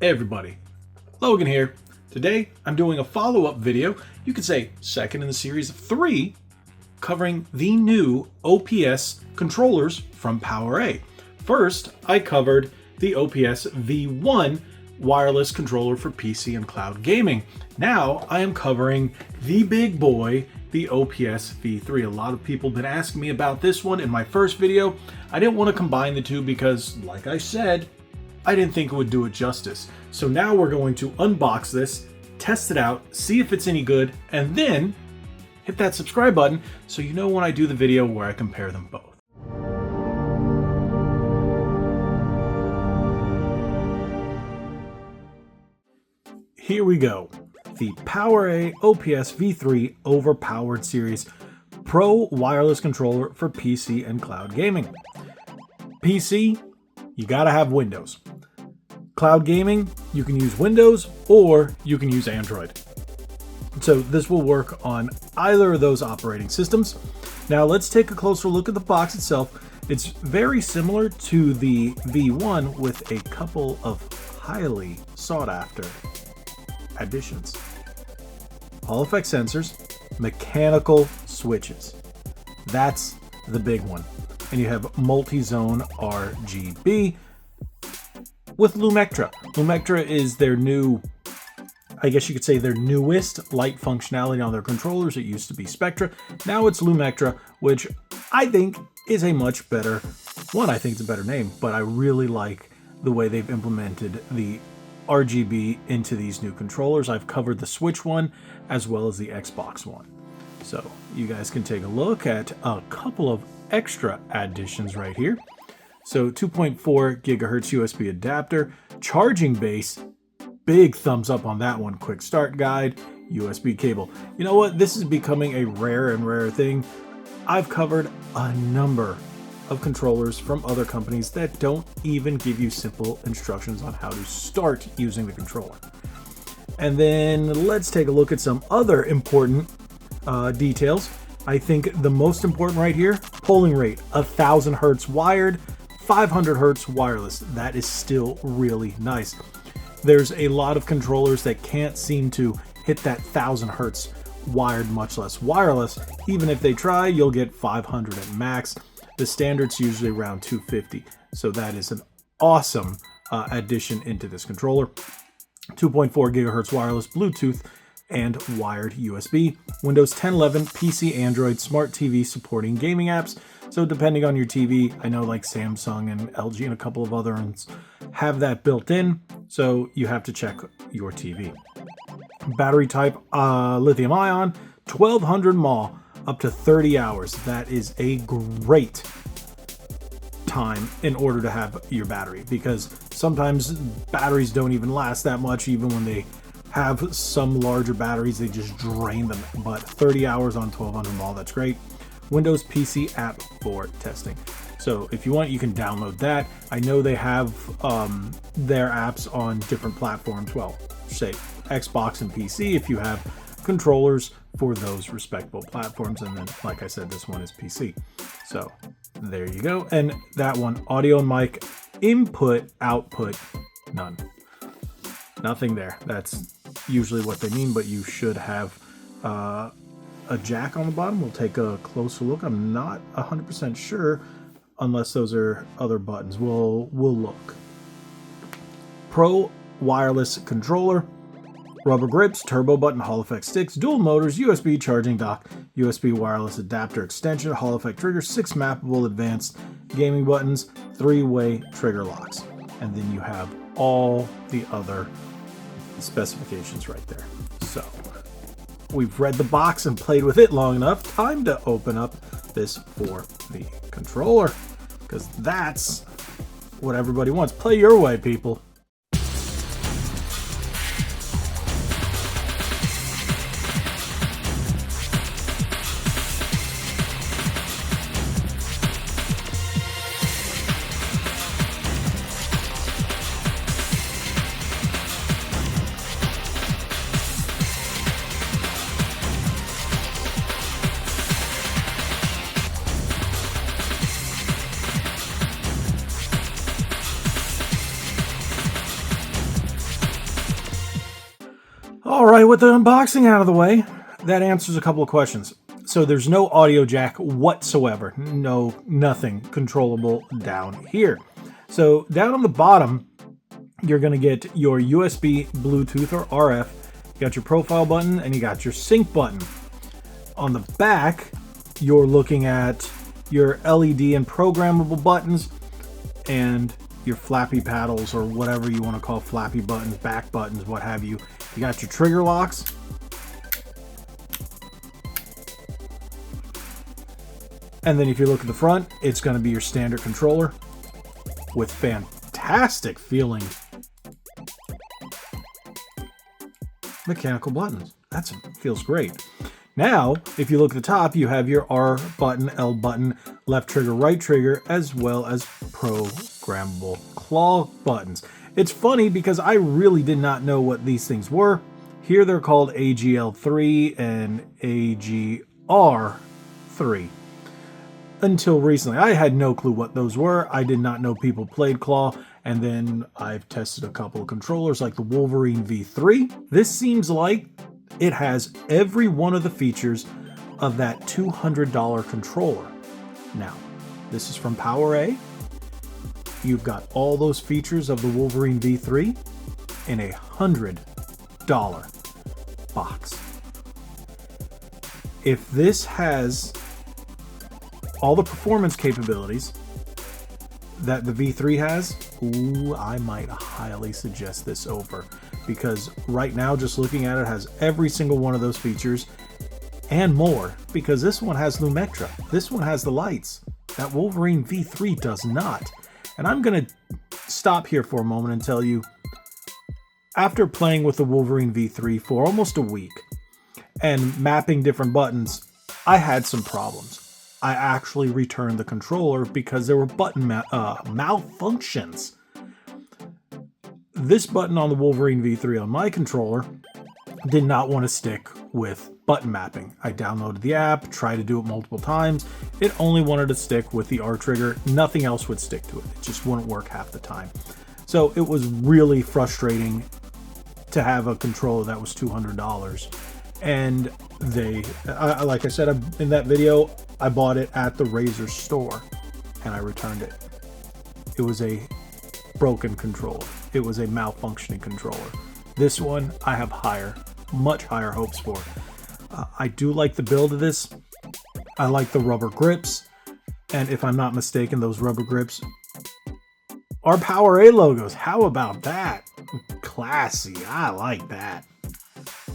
Hey everybody, Logan here. Today I'm doing a follow-up video, you could say second in the series of 3, covering the new OPS controllers from PowerA. First, I covered the OPS V1 wireless controller for PC and cloud gaming. Now I am covering the big boy, the OPS V3. A lot of people have been asking me about this one in my first video. I didn't want to combine the two because, like I said, I didn't think it would do it justice. So now we're going to unbox this, test it out, see if it's any good, and then hit that subscribe button so you know when I do the video where I compare them both. Here we go. The PowerA OPS V3 Overpowered Series Pro Wireless Controller for PC and Cloud Gaming. PC, you gotta have Windows. Cloud gaming, you can use Windows or you can use Android. So this will work on either of those operating systems. Now let's take a closer look at the box itself. It's very similar to the V1 with a couple of highly sought after additions. Hall effect sensors, mechanical switches. That's the big one. And you have multi-zone RGB with Lumectra. Lumectra is their new, I guess you could say their newest light functionality on their controllers. It used to be Spectra. Now it's Lumectra, which I think is a much better one. I think it's a better name, but I really like the way they've implemented the RGB into these new controllers. I've covered the Switch one as well as the Xbox one. So you guys can take a look at a couple of extra additions right here. So 2.4 gigahertz USB adapter, charging base, big thumbs up on that one, quick start guide, USB cable. You know what? This is becoming a rare and rare thing. I've covered a number of controllers from other companies that don't even give you simple instructions on how to start using the controller. And then let's take a look at some other important details. I think the most important right here, polling rate, 1000 hertz wired, 500 hertz wireless. That is still really nice. There's a lot of controllers that can't seem to hit that 1000 hertz wired, much less wireless. Even if they try, you'll get 500 at max. The standard's usually around 250. So that is an awesome addition into this controller. 2.4 gigahertz wireless, Bluetooth, and wired USB. Windows 10, 11, PC, Android, Smart TV supporting gaming apps. So depending on your TV, I know like Samsung and LG and a couple of other ones have that built in. So you have to check your TV. Battery type, lithium ion, 1200 mAh, up to 30 hours. That is a great time in order to have your battery, because sometimes batteries don't even last that much. Even when they have some larger batteries, they just drain them. But 30 hours on 1200 mAh, that's great. Windows PC app for testing. So if you want, you can download that. I know they have their apps on different platforms. Well, say Xbox and PC if you have controllers for those respectable platforms. And then, like I said, this one is PC. So there you go. And that one, audio and mic, input, output, none. Nothing there. That's usually what they mean, but you should have a jack on the bottom. We'll take a closer look. I'm not 100% sure unless those are other buttons. We'll look. Pro wireless controller, rubber grips, turbo button, Hall effect sticks, dual motors, USB charging dock, USB wireless adapter extension, Hall effect trigger, 6 mappable advanced gaming buttons, 3-way trigger locks. And then you have all the other specifications right there. So we've read the box and played with it long enough. Time to open up this for the controller, because that's what everybody wants. Play your way, people. All right, with the unboxing out of the way, that answers a couple of questions. So there's no audio jack whatsoever. No, nothing controllable down here. So down on the bottom, you're going to get your USB, Bluetooth, or RF. You got your profile button and you got your sync button. On the back, you're looking at your LED and programmable buttons and your flappy paddles, or whatever you want to call flappy buttons, back buttons, what have you. You got your trigger locks. And then if you look at the front, it's going to be your standard controller with fantastic feeling mechanical buttons. That feels great. Now, if you look at the top, you have your R button, L button, left trigger, right trigger, as well as programmable claw buttons. It's funny because I really did not know what these things were. Here they're called AGL3 and AGR3. Until recently, I had no clue what those were. I did not know people played claw, and then I've tested a couple of controllers like the Wolverine V3. This seems like it has every one of the features of that $200 controller. Now, this is from PowerA. You've got all those features of the Wolverine V3 in a $100 box. If this has all the performance capabilities that the V3 has, ooh, I might highly suggest this over, because right now, just looking at it, has every single one of those features and more, because this one has Lumectra. This one has the lights. That Wolverine V3 does not. And I'm going to stop here for a moment and tell you, after playing with the Wolverine V3 for almost a week and mapping different buttons, I had some problems. I actually returned the controller because there were button malfunctions. This button on the Wolverine V3 on my controller did not want to stick with button mapping. I downloaded the app, tried to do it multiple times. It only wanted to stick with the R trigger. Nothing else would stick to it. It just wouldn't work half the time. So it was really frustrating to have a controller that was $200. And like I said in that video, I bought it at the Razer store and I returned it. It was a broken controller. It was a malfunctioning controller. This one I have much higher hopes for. I do like the build of this. I like the rubber grips, and if I'm not mistaken, those rubber grips are PowerA logos. How about that? Classy. I like that.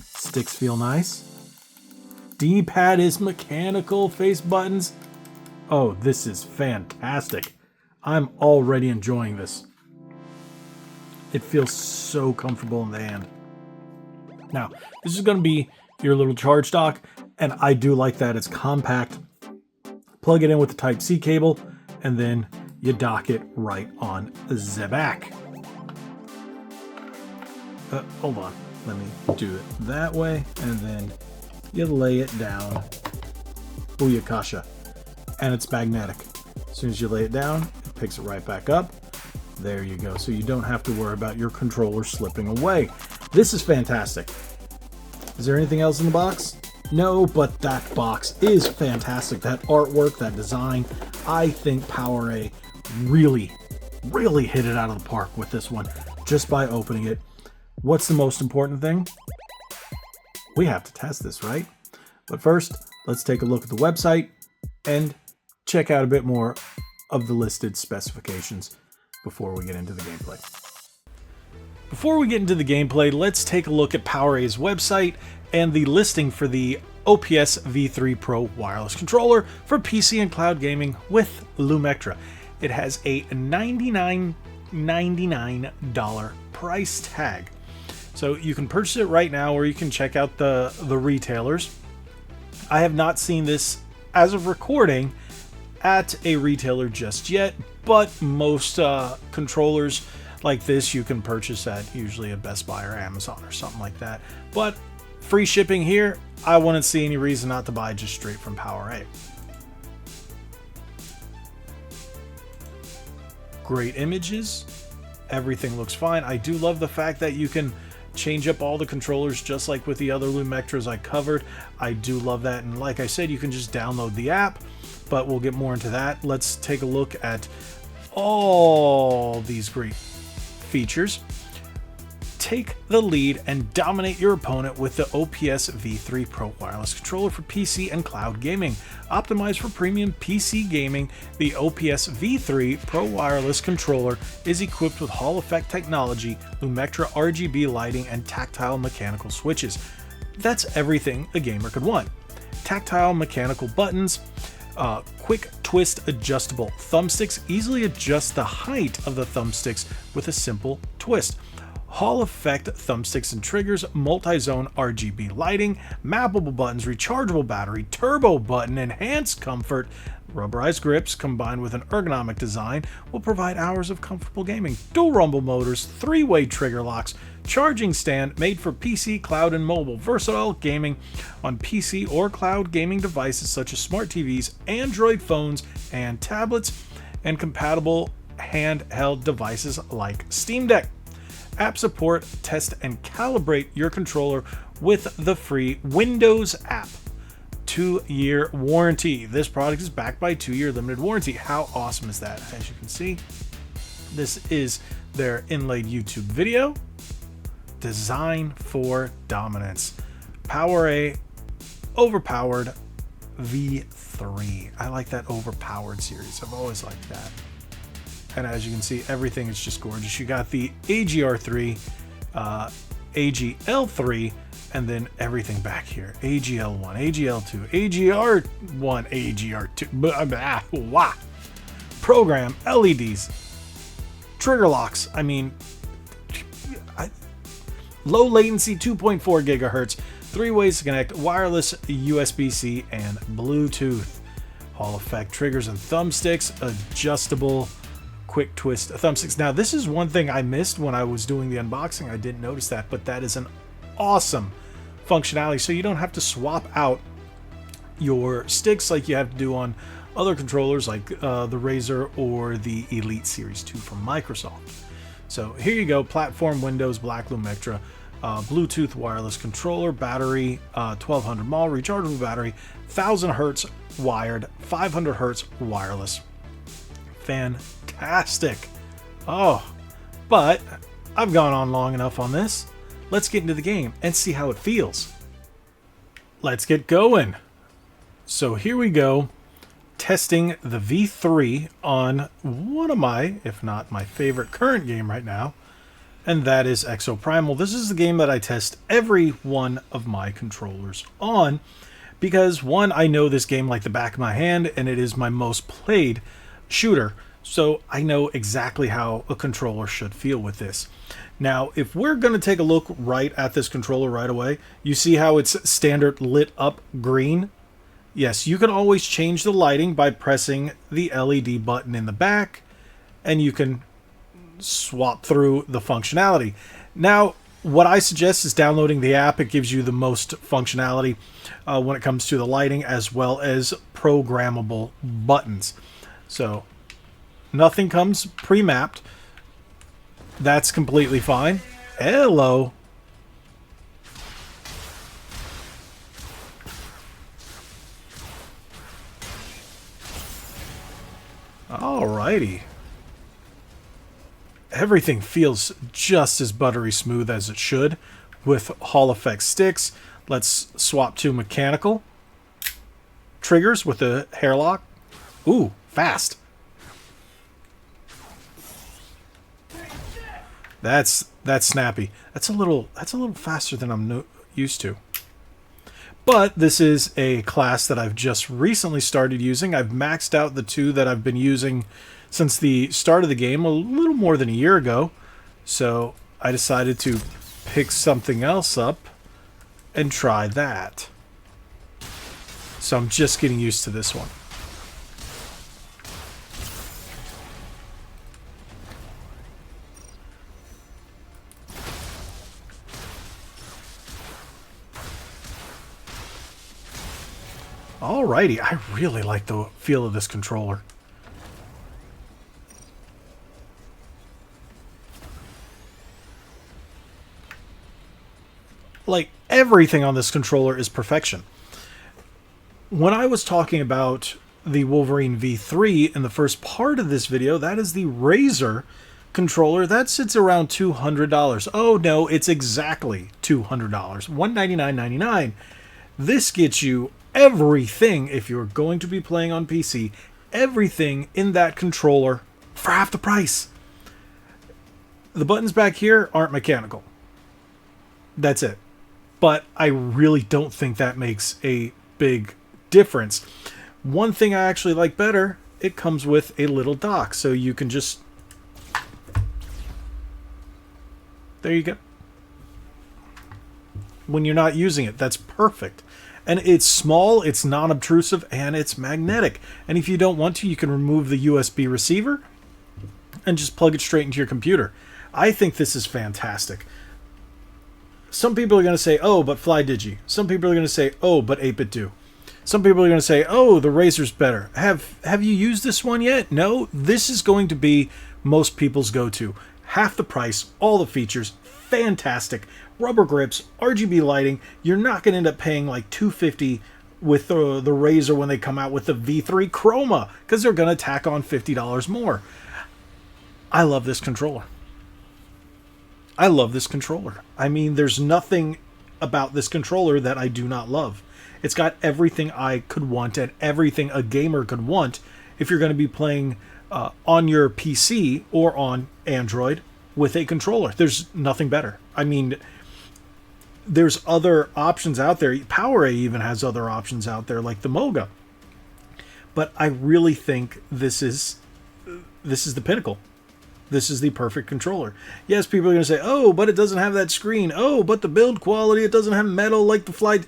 Sticks feel nice. D-pad is mechanical. Face buttons. Oh, this is fantastic. I'm already enjoying this. It feels so comfortable in the hand. Now, this is going to be your little charge dock, and I do like that it's compact. Plug it in with the Type-C cable, and then you dock it right on the back. Hold on. Let me do it that way, and then you lay it down. Booyakasha. And it's magnetic. As soon as you lay it down, it picks it right back up. There you go. So you don't have to worry about your controller slipping away. This is fantastic. Is there anything else in the box? No, but that box is fantastic. That artwork, that design, I think PowerA really hit it out of the park with this one just by opening it. What's the most important thing? We have to test this, right? But first, let's take a look at the website and check out a bit more of the listed specifications before we get into the gameplay. Before we get into the gameplay, let's take a look at PowerA's website and the listing for the OPS V3 Pro wireless controller for PC and cloud gaming with Lumectra. It has a $99.99 price tag. So you can purchase it right now, or you can check out the retailers. I have not seen this as of recording at a retailer just yet, but most controllers like this you can purchase at usually a Best Buy or Amazon or something like that. But free shipping here, I wouldn't see any reason not to buy just straight from PowerA. Great images. Everything looks fine. I do love the fact that you can change up all the controllers just like with the other Lumectras I covered. I do love that, and like I said, you can just download the app, but we'll get more into that. Let's take a look at all these great features. Take the lead and dominate your opponent with the OPS V3 Pro Wireless Controller for PC and cloud gaming. Optimized for premium PC gaming, the OPS V3 Pro Wireless Controller is equipped with Hall effect technology, Lumectra RGB lighting, and tactile mechanical switches. That's everything a gamer could want. Tactile mechanical buttons, quick twist adjustable thumbsticks, easily adjust the height of the thumbsticks with a simple twist. Hall effect thumbsticks and triggers, multi-zone RGB lighting, mappable buttons, rechargeable battery, turbo button, enhanced comfort, rubberized grips combined with an ergonomic design will provide hours of comfortable gaming. Dual rumble motors, 3-way trigger locks, charging stand made for PC, cloud, and mobile. Versatile gaming on PC or cloud gaming devices such as smart TVs, Android phones, and tablets, and compatible handheld devices like Steam Deck. App support, test, and calibrate your controller with the free Windows app. 2-year warranty. This product is backed by a 2-year limited warranty. How awesome is that? As you can see, this is their inlaid YouTube video. Design for dominance. PowerA Overpowered V3. I like that Overpowered series. I've always liked that. And as you can see, everything is just gorgeous. You got the AGR3, AGL3, and then everything back here. AGL1, AGL2, AGR1, AGR2. Wow. Program, LEDs, trigger locks. I mean, low latency, 2.4 gigahertz, 3 ways to connect, wireless, USB-C, and Bluetooth. Hall effect triggers and thumbsticks, adjustable quick twist thumbsticks. Now, this is one thing I missed when I was doing the unboxing. I didn't notice that, but that is an awesome functionality. So you don't have to swap out your sticks like you have to do on other controllers like the Razer or the Elite Series 2 from Microsoft. So here you go. Platform, Windows, Black Lumectra, Bluetooth wireless controller, battery, 1200 mAh, rechargeable battery, 1000 hertz wired, 500 hertz wireless. Fantastic. Oh, but I've gone on long enough on this. Let's get into the game and see how it feels. Let's get going. So here we go, testing the V3 on one of my, if not my favorite current game right now, and that is Exoprimal. This is the game that I test every one of my controllers on because, one, I know this game like the back of my hand, and it is my most played shooter, so I know exactly how a controller should feel with this. Now, if we're going to take a look right at this controller right away, you see how it's standard lit up green? Yes, you can always change the lighting by pressing the LED button in the back, and you can swap through the functionality. Now, what I suggest is downloading the app. It gives you the most functionality when it comes to the lighting, as well as programmable buttons. So nothing comes pre-mapped. That's completely fine. Hello. Alrighty. Everything feels just as buttery smooth as it should with Hall effect sticks. Let's swap to mechanical. Triggers with the hair lock. Ooh, fast. That's snappy. That's a little faster than I'm used to. But this is a class that I've just recently started using. I've maxed out the 2 that I've been using since the start of the game, a little more than a year ago. So I decided to pick something else up and try that. So I'm just getting used to this one. Alrighty, I really like the feel of this controller. Like, everything on this controller is perfection. When I was talking about the Wolverine V3 in the first part of this video, that is the Razer controller. That sits around $200. Oh no, it's exactly $200. $199.99. This gets you everything, if you're going to be playing on PC, everything in that controller for half the price. The buttons back here aren't mechanical. That's it. But I really don't think that makes a big difference. One thing I actually like better, it comes with a little dock, so you can just... There you go. When you're not using it, that's perfect. And it's small, it's non-obtrusive, and it's magnetic. And if you don't want to, you can remove the USB receiver and just plug it straight into your computer. I think this is fantastic. Some people are going to say, oh, but FlyDigi. Some people are going to say, oh, but 8-Bit Do. Some people are going to say, oh, the Razer's better. Have you used this one yet? No, this is going to be most people's go-to. Half the price, all the features, fantastic. Rubber grips, RGB lighting. You're not going to end up paying like $250 with the Razer when they come out with the V3 Chroma, because they're going to tack on $50 more. I love this controller. I love this controller. I mean, there's nothing about this controller that I do not love. It's got everything I could want and everything a gamer could want if you're going to be playing on your PC or on Android with a controller. There's nothing better. I mean, there's other options out there. PowerA even has other options out there, like the Moga. But I really think this is the pinnacle. This is the perfect controller. Yes, people are going to say, oh, but it doesn't have that screen. Oh, but the build quality, it doesn't have metal like the Fly.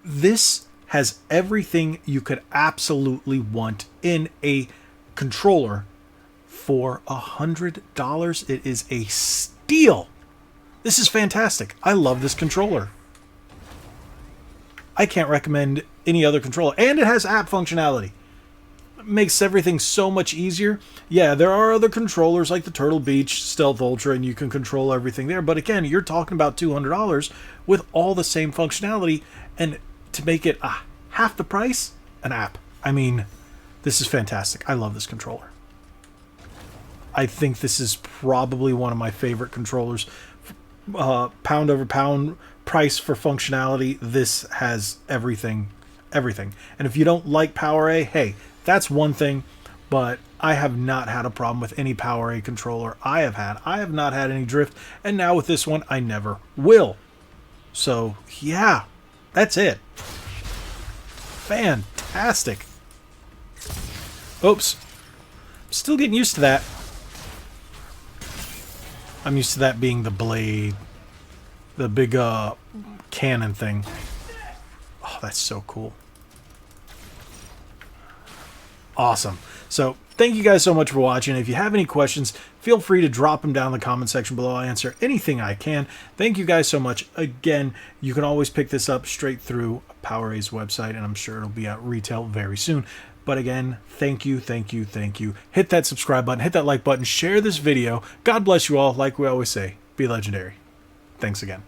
This has everything you could absolutely want in a controller for $100. It is a steal. This is fantastic. I love this controller. I can't recommend any other controller. And it has app functionality. It makes everything so much easier. Yeah, there are other controllers like the Turtle Beach Stealth Ultra, and you can control everything there. But again, you're talking about $200 with all the same functionality, and to make it half the price, an app. I mean, this is fantastic. I love this controller. I think this is probably one of my favorite controllers. Pound over pound price for functionality. This has everything. Everything. And if you don't like PowerA, hey, that's one thing. But I have not had a problem with any PowerA controller I have had. I have not had any drift. And now with this one, I never will. So, yeah. That's it. Fantastic. Oops. Still getting used to that. I'm used to that being the blade. The big cannon thing. Oh, that's so cool. Awesome. So, thank you guys so much for watching. If you have any questions, feel free to drop them down in the comment section below. I'll answer anything I can. Thank you guys so much. Again, you can always pick this up straight through PowerA's website, and I'm sure it'll be at retail very soon. But again, thank you, thank you, thank you. Hit that subscribe button, hit that like button, share this video. God bless you all. Like we always say, be legendary. Thanks again.